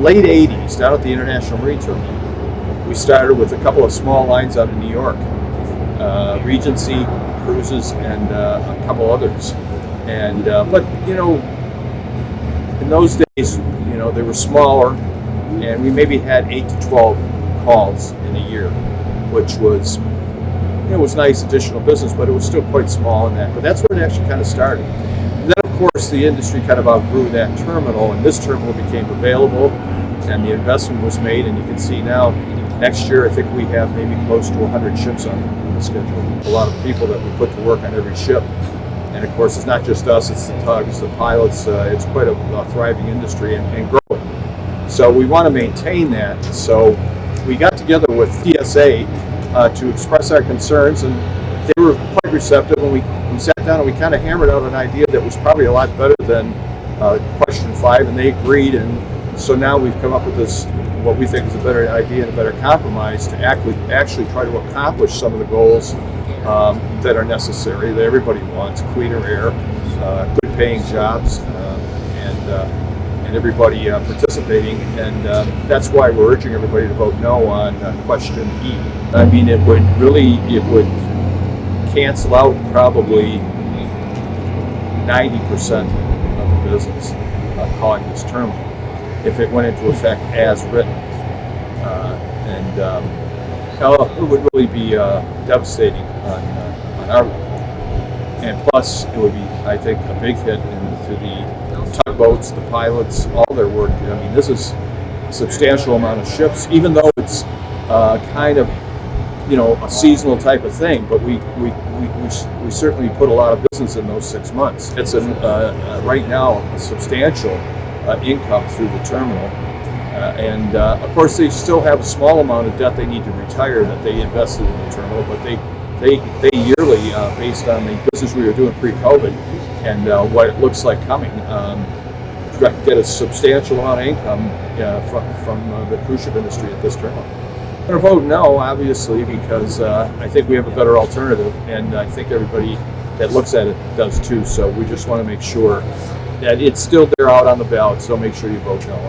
late 80s, down at the International Marine Terminal, we started with a couple of small lines out of New York, Regency Cruises and a couple others. And but in those days, they were smaller, and we maybe had 8 to 12 calls in a year, which was it was nice additional business, but it was still quite small in that. But that's where it actually kind of started. And then, of course, the industry kind of outgrew that terminal, and this terminal became available, and the investment was made. And you can see now, next year, I think we have maybe close to 100 ships on the schedule. A lot of people that we put to work on every ship. And, of course, it's not just us, it's the tugs, the pilots. It's quite a thriving industry and growing. So we want to maintain that. So we got together with TSA to express our concerns, and they were quite receptive. And we sat down and we kind of hammered out an idea that was probably a lot better than question 5, and they agreed. And so now we've come up with this, what we think is a better idea and a better compromise to actually try to accomplish some of the goals that are necessary, that everybody wants: cleaner air, good paying jobs, and everybody participating. And that's why we're urging everybody to vote no on question E. I mean, it would cancel out probably 90% of the business calling this terminal if it went into effect as written. It would really be devastating on our level. And plus, it would be, I think, a big hit into the tugboats, the pilots, all their work. I mean, this is a substantial amount of ships, even though it's kind of, a seasonal type of thing. But we certainly put a lot of business in those 6 months. It's right now a substantial income through the terminal. And of course, they still have a small amount of debt they need to retire that they invested in the terminal, but they yearly, based on the business we were doing pre-COVID and what it looks like coming, get a substantial amount of income from the cruise ship industry at this terminal. I'm going to vote no, obviously, because I think we have a better alternative, and I think everybody that looks at it does too. So we just want to make sure that it's still there out on the ballot, so make sure you vote no.